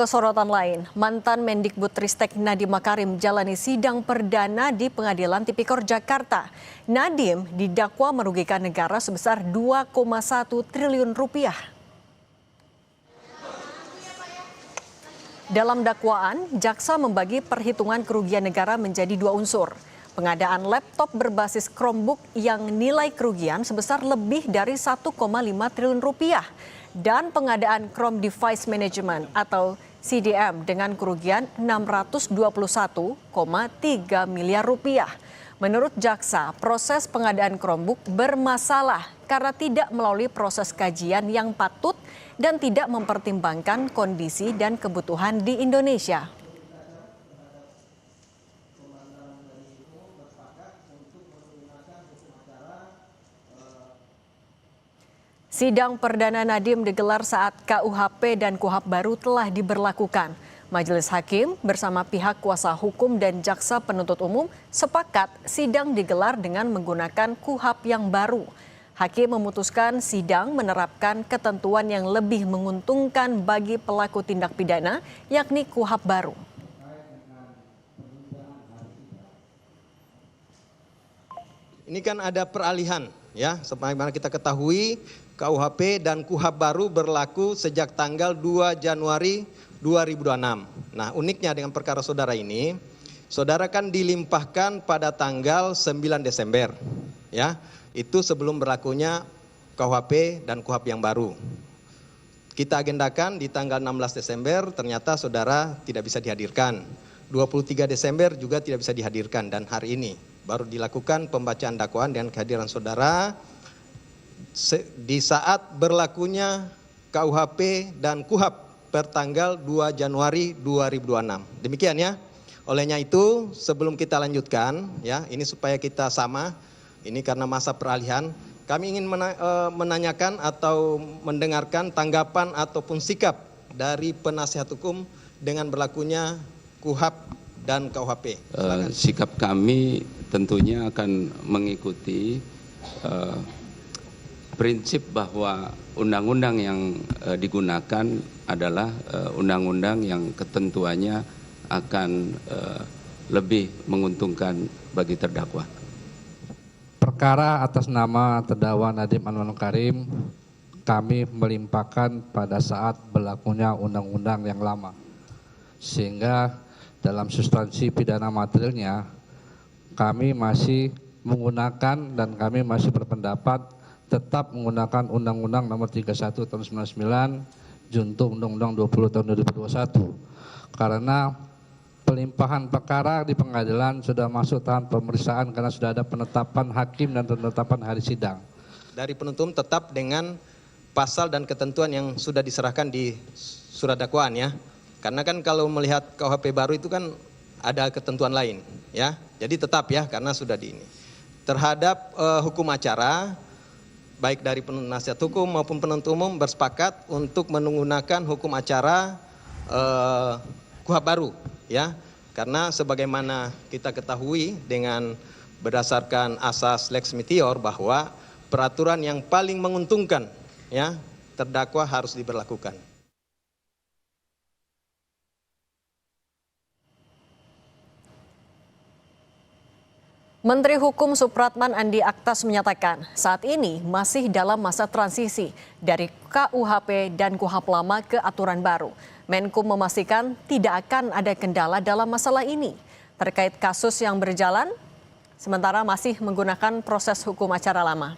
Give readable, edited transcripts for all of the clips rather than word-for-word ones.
Sorotan lain, mantan Mendikbudristek Nadiem Makarim jalani sidang perdana di Pengadilan Tipikor Jakarta. Nadiem didakwa merugikan negara sebesar 2,1 triliun rupiah. Dalam dakwaan, jaksa membagi perhitungan kerugian negara menjadi dua unsur. Pengadaan laptop berbasis Chromebook yang nilai kerugian sebesar lebih dari 1,5 triliun rupiah dan pengadaan Chrome Device Management atau CDM dengan kerugian 621,3 miliar rupiah. Menurut jaksa, proses pengadaan Chromebook bermasalah karena tidak melalui proses kajian yang patut dan tidak mempertimbangkan kondisi dan kebutuhan di Indonesia. Sidang perdana Nadiem digelar saat KUHP dan KUHAP baru telah diberlakukan. Majelis Hakim bersama pihak kuasa hukum dan jaksa penuntut umum sepakat sidang digelar dengan menggunakan KUHAP yang baru. Hakim memutuskan sidang menerapkan ketentuan yang lebih menguntungkan bagi pelaku tindak pidana, yakni KUHAP baru. Ini kan ada peralihan, ya, sebagaimana kita ketahui. KUHP dan KUHAP baru berlaku sejak tanggal 2 Januari 2026. Nah, uniknya dengan perkara saudara ini, saudara kan dilimpahkan pada tanggal 9 Desember. Ya, itu sebelum berlakunya KUHP dan KUHAP yang baru. Kita agendakan di tanggal 16 Desember, ternyata saudara tidak bisa dihadirkan. 23 Desember juga tidak bisa dihadirkan dan hari ini baru dilakukan pembacaan dakwaan dengan kehadiran saudara di saat berlakunya KUHP dan KUHAP per tanggal 2 Januari 2026. Demikian ya. Olehnya itu sebelum kita lanjutkan ya, ini supaya kita sama, ini karena masa peralihan, kami ingin menanyakan atau mendengarkan tanggapan ataupun sikap dari penasihat hukum dengan berlakunya KUHAP dan KUHP. Sikap kami tentunya akan mengikuti prinsip bahwa undang-undang yang digunakan adalah undang-undang yang ketentuannya akan lebih menguntungkan bagi terdakwa. Perkara atas nama terdakwa Nadiem Makarim kami melimpahkan pada saat berlakunya undang-undang yang lama. Sehingga dalam substansi pidana materialnya kami masih menggunakan dan kami masih berpendapat tetap menggunakan Undang-Undang Nomor 31 Tahun 99 junto Undang-Undang 20 Tahun 2021. Karena pelimpahan perkara di pengadilan sudah masuk tahap pemeriksaan karena sudah ada penetapan hakim dan penetapan hari sidang. Dari penuntut tetap dengan pasal dan ketentuan yang sudah diserahkan di surat dakwaan ya. Karena kan kalau melihat KUHP baru itu kan ada ketentuan lain ya. Jadi tetap ya karena sudah di ini. Terhadap hukum acara baik dari penasihat hukum maupun penuntut umum bersepakat untuk menggunakan hukum acara KUHAP baru ya. Karena sebagaimana kita ketahui dengan berdasarkan asas Lex Meteor bahwa peraturan yang paling menguntungkan ya terdakwa harus diberlakukan. Menteri Hukum Supratman Andi Aktas menyatakan saat ini masih dalam masa transisi dari KUHP dan KUHAP lama ke aturan baru. Menkum memastikan tidak akan ada kendala dalam masalah ini. Terkait kasus yang berjalan, sementara masih menggunakan proses hukum acara lama.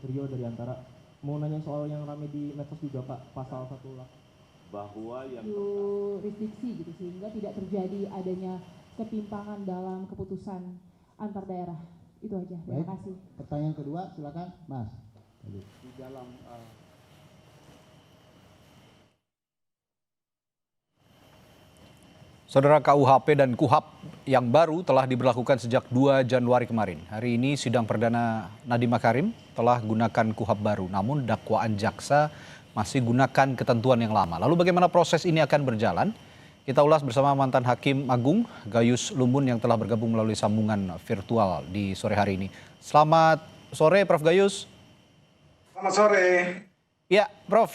Rio dari Antara. Mau nanya soal yang rame di medsos juga Pak, pasal 18 bahwa yang jurisdiksi gitu sehingga tidak terjadi adanya ketimpangan dalam keputusan antar daerah. Itu aja. Terima kasih. Pertanyaan kedua silakan Mas. di dalam Saudara, KUHP dan KUHAP yang baru telah diberlakukan sejak 2 Januari kemarin. Hari ini sidang perdana Nadiem Makarim telah gunakan KUHAP baru, namun dakwaan jaksa masih gunakan ketentuan yang lama. Lalu bagaimana proses ini akan berjalan? Kita ulas bersama mantan Hakim Agung Gayus Lumbun yang telah bergabung melalui sambungan virtual di sore hari ini. Selamat sore Prof. Gayus. Selamat sore. Ya Prof,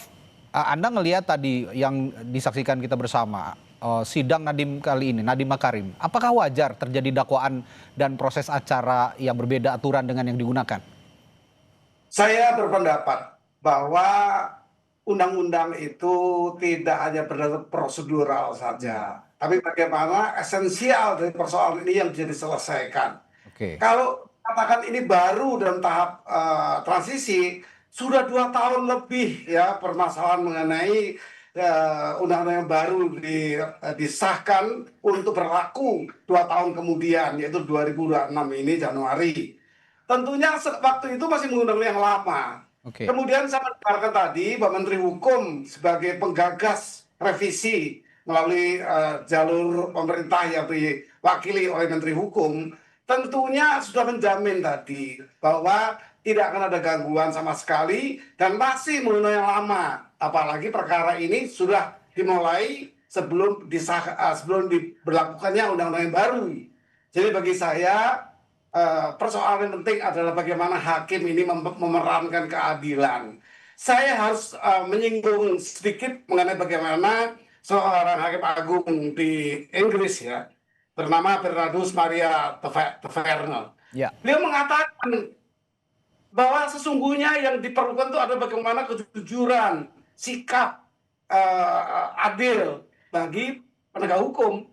Anda ngelihat tadi yang disaksikan kita bersama, sidang Nadiem kali ini, Nadiem Makarim. Apakah wajar terjadi dakwaan dan proses acara yang berbeda aturan dengan yang digunakan? Saya berpendapat bahwa undang-undang itu tidak hanya berdasar prosedural saja, tapi bagaimana esensial dari persoalan ini yang bisa diselesaikan. Oke. Kalau katakan ini baru dalam tahap transisi, sudah 2 tahun lebih ya permasalahan mengenai undang-undang yang baru disahkan untuk berlaku 2 tahun kemudian, yaitu 2026 ini Januari. Tentunya waktu itu masih menggunakan yang lama. Oke. Kemudian saya mendengarkan tadi Pak Menteri Hukum sebagai penggagas revisi melalui jalur pemerintah yang diwakili oleh Menteri Hukum, tentunya sudah menjamin tadi bahwa tidak akan ada gangguan sama sekali dan masih menggunakan yang lama. Apalagi perkara ini sudah dimulai sebelum diberlakukannya undang-undang yang baru. Jadi bagi saya persoalan yang penting adalah bagaimana hakim ini memerankan keadilan. Saya harus menyinggung sedikit mengenai bagaimana seorang hakim agung di Inggris ya, bernama Bernardus Maria Taverner. Ya. Beliau mengatakan bahwa sesungguhnya yang diperlukan itu adalah bagaimana kejujuran, sikap adil bagi penegak hukum.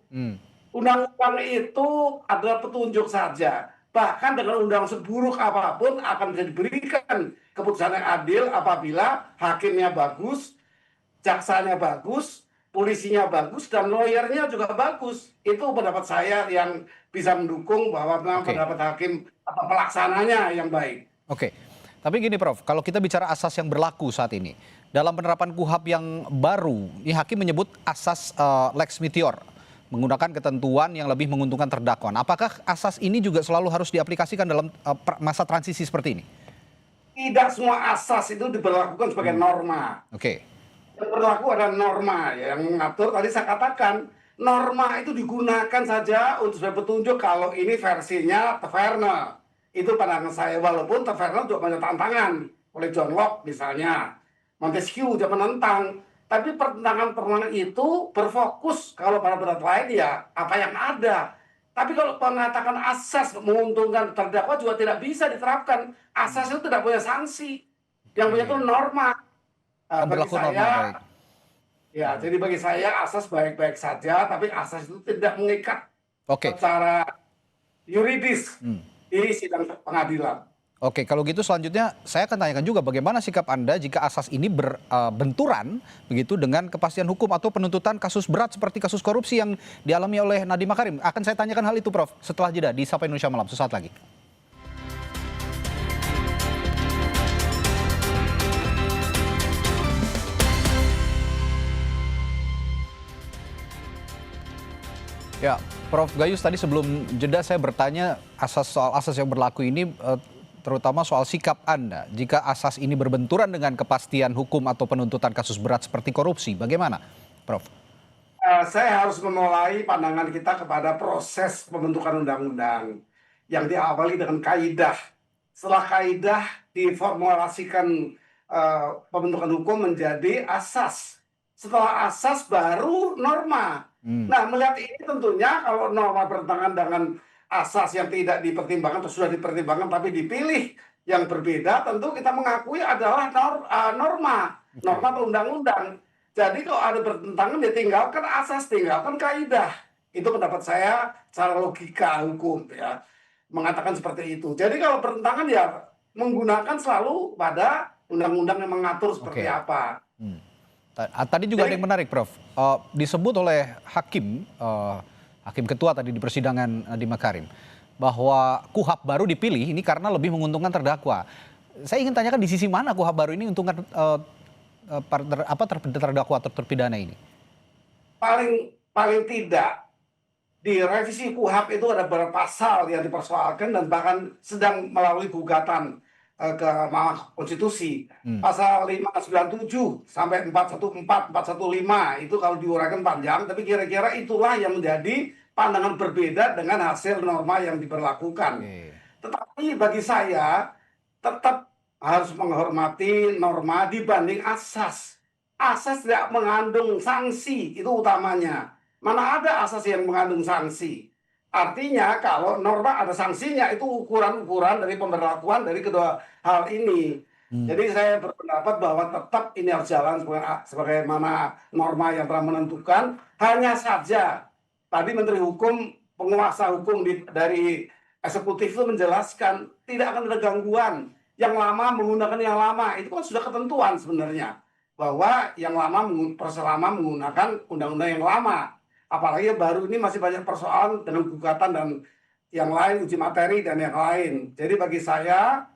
Undang-undang itu adalah petunjuk saja. Bahkan dengan undang seburuk apapun akan bisa diberikan keputusan yang adil apabila hakimnya bagus, jaksanya bagus, polisinya bagus, dan lawyernya juga bagus. Itu pendapat saya yang bisa mendukung bahwa memang pendapat hakim atau pelaksananya yang baik. Oke, tapi gini Prof, kalau kita bicara asas yang berlaku saat ini, dalam penerapan KUHAP yang baru, ini hakim menyebut asas Lex Meteor, menggunakan ketentuan yang lebih menguntungkan terdakwa. Apakah asas ini juga selalu harus diaplikasikan dalam masa transisi seperti ini? Tidak semua asas itu diberlakukan sebagai norma. Oke. Yang berlaku adalah norma yang mengatur. Tadi saya katakan norma itu digunakan saja untuk sebagai petunjuk kalau ini versinya Taverner. Itu pandangan saya, walaupun Taverner juga banyak tantangan oleh John Locke misalnya, Montesquieu juga menentang. Tapi pertentangan itu berfokus kalau pada berat lain ya apa yang ada. Tapi kalau mengatakan asas menguntungkan terdakwa juga tidak bisa diterapkan. Asas itu tidak punya sanksi. Yang punya itu norma. Bagi saya, ya jadi bagi saya asas baik-baik saja, tapi asas itu tidak mengikat secara yuridis di sidang pengadilan. Oke, kalau gitu selanjutnya saya akan tanyakan juga bagaimana sikap Anda jika asas ini berbenturan begitu dengan kepastian hukum atau penuntutan kasus berat seperti kasus korupsi yang dialami oleh Nadiem Makarim. Akan saya tanyakan hal itu Prof setelah jeda di Sapa Indonesia Malam sesaat lagi. Ya, Prof Gayus tadi sebelum jeda saya bertanya soal asas yang berlaku ini terutama soal sikap Anda jika asas ini berbenturan dengan kepastian hukum atau penuntutan kasus berat seperti korupsi. Bagaimana, Prof? Saya harus memulai pandangan kita kepada proses pembentukan undang-undang yang diawali dengan kaidah. Setelah kaidah diformulasikan pembentukan hukum menjadi asas. Setelah asas baru norma. Nah, melihat ini tentunya kalau norma bertentangan dengan asas yang tidak dipertimbangkan atau sudah dipertimbangkan tapi dipilih yang berbeda, tentu kita mengakui adalah norma atau undang-undang. Jadi kalau ada bertentangan ya tinggalkan asas, tinggalkan kaidah. Itu pendapat saya secara logika hukum ya, mengatakan seperti itu. Jadi kalau bertentangan ya menggunakan selalu pada undang-undang yang mengatur seperti apa. Tadi juga ada yang menarik Prof, disebut oleh hakim ketua tadi di persidangan Nadiem Makarim bahwa KUHAP baru dipilih ini karena lebih menguntungkan terdakwa. Saya ingin tanyakan di sisi mana KUHAP baru ini menguntungkan terdakwa atau terpidana ini? Paling tidak di revisi KUHAP itu ada beberapa pasal yang dipersoalkan dan bahkan sedang melalui gugatan ke Mahkamah Konstitusi. Pasal 597 sampai 414, 415 itu kalau diuraikan panjang, tapi kira-kira itulah yang menjadi pandangan berbeda dengan hasil norma yang diberlakukan. Tetapi bagi saya tetap harus menghormati norma dibanding asas. Asas tidak mengandung sanksi, itu utamanya. Mana ada asas yang mengandung sanksi? Artinya kalau norma ada sanksinya, itu ukuran-ukuran dari pemberlakuan dari kedua hal ini. Jadi saya berpendapat bahwa tetap ini harus jalan sebagaimana norma yang telah menentukan. Hanya saja tadi Menteri Hukum, penguasa hukum dari eksekutif itu menjelaskan tidak akan ada gangguan. Yang lama menggunakan yang lama, itu kan sudah ketentuan sebenarnya. Bahwa yang lama, proses lama menggunakan undang-undang yang lama. Apalagi baru ini masih banyak persoalan dengan gugatan dan yang lain, uji materi dan yang lain. Jadi bagi saya,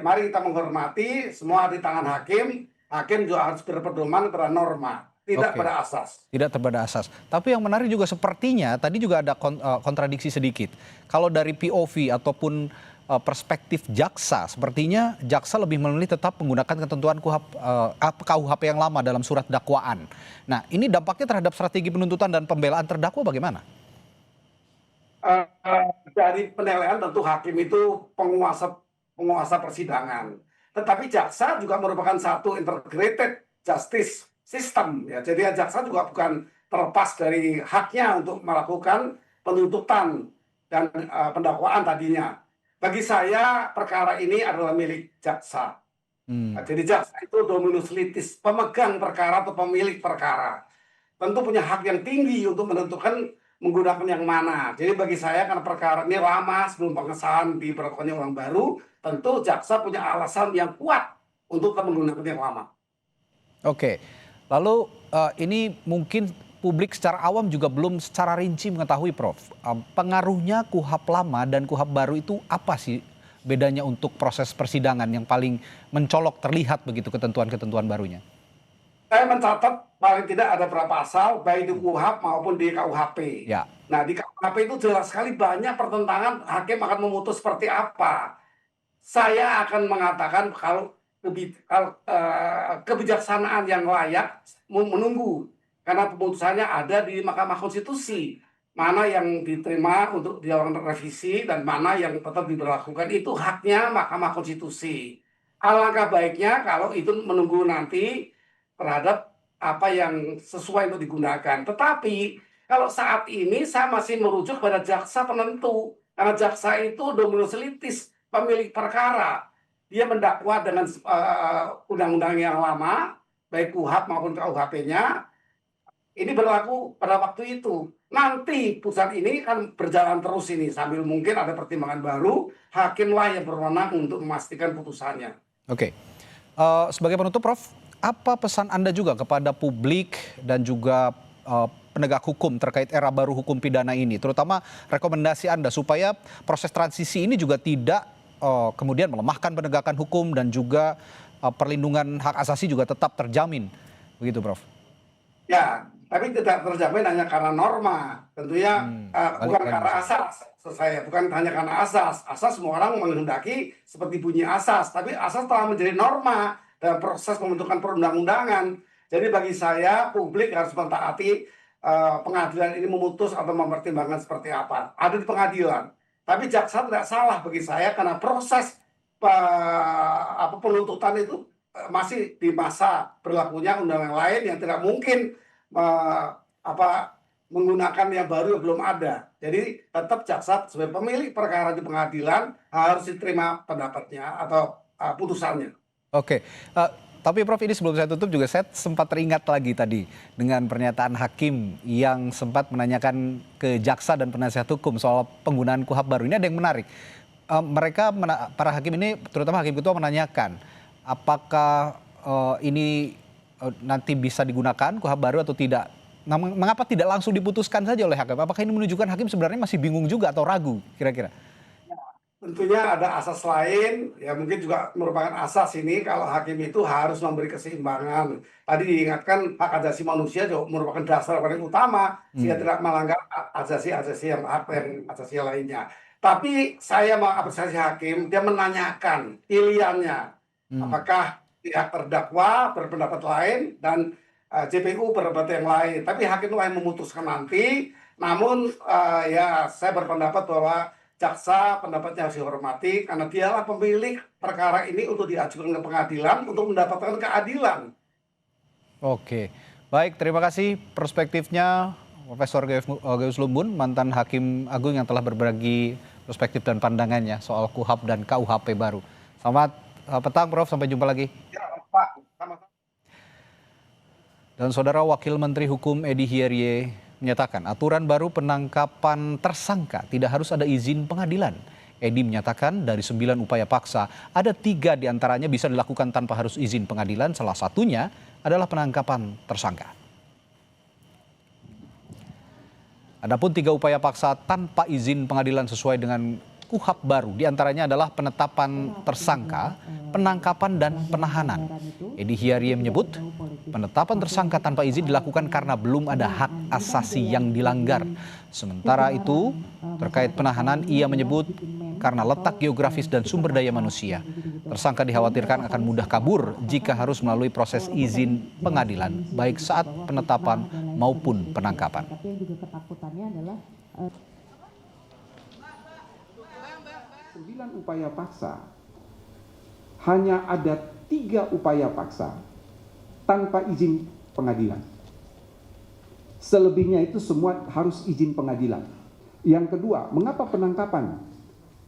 mari kita menghormati semua di tangan hakim. Hakim juga harus berpedoman pada norma, tidak pada asas. Tidak pada asas. Tapi yang menarik juga sepertinya tadi juga ada kontradiksi sedikit. Kalau dari POV ataupun perspektif jaksa, sepertinya jaksa lebih memilih tetap menggunakan ketentuan KUHP yang lama dalam surat dakwaan. Nah, ini dampaknya terhadap strategi penuntutan dan pembelaan terdakwa bagaimana? Dari penilaian tentu hakim itu penguasa persidangan. Tetapi jaksa juga merupakan satu integrated justice system. Ya. Jadi jaksa juga bukan terlepas dari haknya untuk melakukan penuntutan dan pendakwaan tadinya. Bagi saya perkara ini adalah milik jaksa. Nah, jadi jaksa itu dominus litis, pemegang perkara atau pemilik perkara. Tentu punya hak yang tinggi untuk menentukan menggunakan yang mana. Jadi bagi saya karena perkara ini lama sebelum pengesahan diberlakukannya uang baru, tentu jaksa punya alasan yang kuat untuk menggunakan yang lama. Oke, lalu ini mungkin publik secara awam juga belum secara rinci mengetahui, Prof. Pengaruhnya KUHP lama dan KUHP baru itu apa sih bedanya untuk proses persidangan yang paling mencolok terlihat begitu ketentuan-ketentuan barunya? Saya mencatat paling tidak ada berapa pasal baik di KUHP maupun di KUHP. Ya. Nah di KUHP itu jelas sekali banyak pertentangan, hakim akan memutus seperti apa. Saya akan mengatakan kalau kebijaksanaan yang layak menunggu. Karena pemutusannya ada di Mahkamah Konstitusi. Mana yang diterima untuk dilakukan revisi dan mana yang tetap diberlakukan itu haknya Mahkamah Konstitusi. Alangkah baiknya kalau itu menunggu nanti terhadap apa yang sesuai untuk digunakan. Tetapi kalau saat ini saya masih merujuk pada jaksa penentu. Karena jaksa itu dominus litis, pemilik perkara. Dia mendakwa dengan undang-undang yang lama, baik KUHP maupun KUHP-nya. Ini berlaku pada waktu itu. Nanti putusan ini kan berjalan terus ini sambil mungkin ada pertimbangan baru, hakimlah yang berwenang untuk memastikan putusannya. Oke. Sebagai penutup, Prof, apa pesan Anda juga kepada publik dan juga penegak hukum terkait era baru hukum pidana ini, terutama rekomendasi Anda supaya proses transisi ini juga tidak kemudian melemahkan penegakan hukum dan juga perlindungan hak asasi juga tetap terjamin, begitu, Prof? Ya, tapi tidak terjamin hanya karena norma, tentunya bukan karena asas. Saya bukan hanya karena asas. Asas semua orang menghendaki seperti bunyi asas, tapi asas telah menjadi norma dalam proses pembentukan perundang-undangan. Jadi bagi saya publik harus mentaati pengadilan ini memutus atau mempertimbangkan seperti apa. Ada di pengadilan. Tapi jaksa tidak salah bagi saya karena proses penuntutan itu masih di masa berlakunya undang yang lain yang tidak mungkin menggunakan yang baru yang belum ada. Jadi tetap jaksa sebagai pemilik perkara di pengadilan harus diterima pendapatnya atau putusannya. Oke, tapi Prof, ini sebelum saya tutup juga saya sempat teringat lagi tadi dengan pernyataan hakim yang sempat menanyakan ke jaksa dan penasihat hukum soal penggunaan KUHP baru. Ini ada yang menarik. Para hakim ini, terutama hakim ketua, menanyakan apakah ini nanti bisa digunakan KUHP baru atau tidak. Nah, mengapa tidak langsung diputuskan saja oleh hakim? Apakah ini menunjukkan hakim sebenarnya masih bingung juga atau ragu kira-kira? Tentunya ada asas lain, ya mungkin juga merupakan asas ini kalau hakim itu harus memberi keseimbangan. Tadi diingatkan hak asasi manusia juga merupakan dasar paling utama sehingga tidak melanggar asasi yang asasi lainnya. Tapi saya mau apresiasi hakim, dia menanyakan pilihannya. Apakah pihak terdakwa berpendapat lain dan JPU berpendapat yang lain. Tapi hakimlah yang memutuskan nanti. Namun ya saya berpendapat bahwa jaksa pendapatnya harus dihormati karena dialah pemilik perkara ini untuk diajukan ke pengadilan untuk mendapatkan keadilan. Oke, baik, terima kasih perspektifnya Profesor Gayus Lumbun, mantan Hakim Agung yang telah berbagi perspektif dan pandangannya soal KUHP dan KUHP baru. Selamat petang Prof, sampai jumpa lagi. Ya Pak, sama-sama. Dan Saudara Wakil Menteri Hukum Edy Hierye menyatakan aturan baru penangkapan tersangka tidak harus ada izin pengadilan. Edy menyatakan dari 9 upaya paksa, ada 3 diantaranya bisa dilakukan tanpa harus izin pengadilan, salah satunya adalah penangkapan tersangka. Adapun 3 upaya paksa tanpa izin pengadilan sesuai dengan KUHP baru, diantaranya adalah penetapan tersangka, penangkapan dan penahanan. Edy Hierye menyebut penetapan tersangka tanpa izin dilakukan karena belum ada hak asasi yang dilanggar. Sementara itu terkait penahanan ia menyebut karena letak geografis dan sumber daya manusia. Tersangka dikhawatirkan akan mudah kabur jika harus melalui proses izin pengadilan baik saat penetapan maupun penangkapan. Tapi yang juga ketakutannya adalah 9 upaya paksa, hanya ada 3 upaya paksa tanpa izin pengadilan. Selebihnya itu semua harus izin pengadilan. Yang kedua, mengapa penangkapan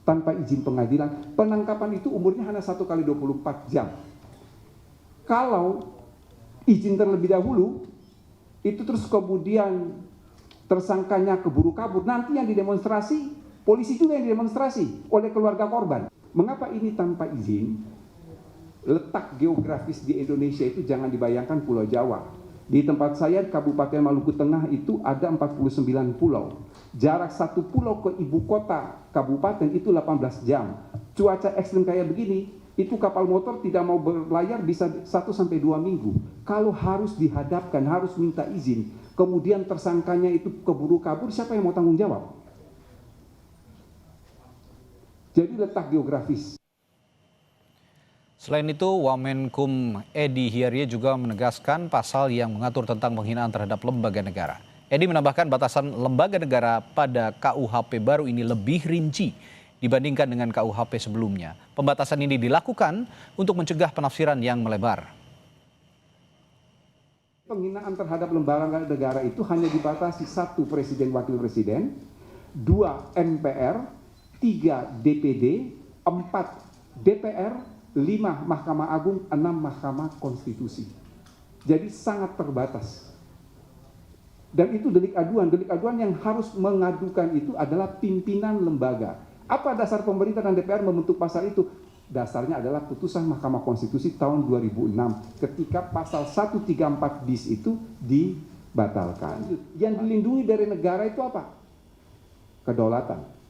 tanpa izin pengadilan? Penangkapan itu umurnya hanya 1 kali 24 jam. Kalau izin terlebih dahulu, itu terus kemudian tersangkanya keburu kabur, nanti yang didemonstrasi, polisi juga yang didemonstrasi oleh keluarga korban. Mengapa ini tanpa izin? Letak geografis di Indonesia itu jangan dibayangkan Pulau Jawa. Di tempat saya, Kabupaten Maluku Tengah itu ada 49 pulau. Jarak satu pulau ke ibu kota kabupaten itu 18 jam. Cuaca ekstrim kayak begini, itu kapal motor tidak mau berlayar bisa 1-2 minggu. Kalau harus dihadapkan, harus minta izin, kemudian tersangkanya itu keburu kabur, siapa yang mau tanggung jawab? Jadi letak geografis. Selain itu, Wamenkum Edy Hierye juga menegaskan pasal yang mengatur tentang penghinaan terhadap lembaga negara. Edy menambahkan batasan lembaga negara pada KUHP baru ini lebih rinci dibandingkan dengan KUHP sebelumnya. Pembatasan ini dilakukan untuk mencegah penafsiran yang melebar. Penghinaan terhadap lembaga negara itu hanya dibatasi 1 presiden wakil presiden, 2 MPR, 3 DPD, 4 DPR, 5 Mahkamah Agung, 6 Mahkamah Konstitusi. Jadi sangat terbatas. Dan itu delik aduan. Delik aduan yang harus mengadukan itu adalah pimpinan lembaga. Apa dasar pemerintah dan DPR membentuk pasal itu? Dasarnya adalah putusan Mahkamah Konstitusi tahun 2006 ketika pasal 134 bis itu dibatalkan. Yang dilindungi dari negara itu apa? Kedaulatan.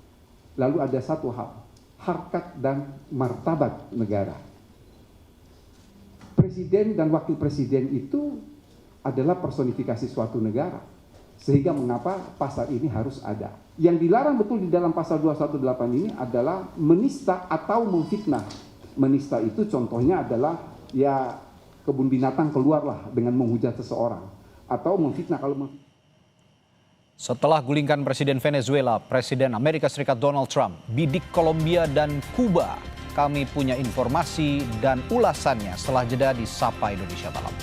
Lalu ada satu hal, harkat dan martabat negara. Presiden dan wakil presiden itu adalah personifikasi suatu negara. Sehingga mengapa pasal ini harus ada. Yang dilarang betul di dalam pasal 218 ini adalah menista atau memfitnah. Menista itu contohnya adalah ya kebun binatang keluarlah dengan menghujat seseorang. Atau memfitnah kalau Setelah gulingkan Presiden Venezuela, Presiden Amerika Serikat Donald Trump, bidik Kolombia dan Kuba, kami punya informasi dan ulasannya setelah jeda di Sapa Indonesia Malam.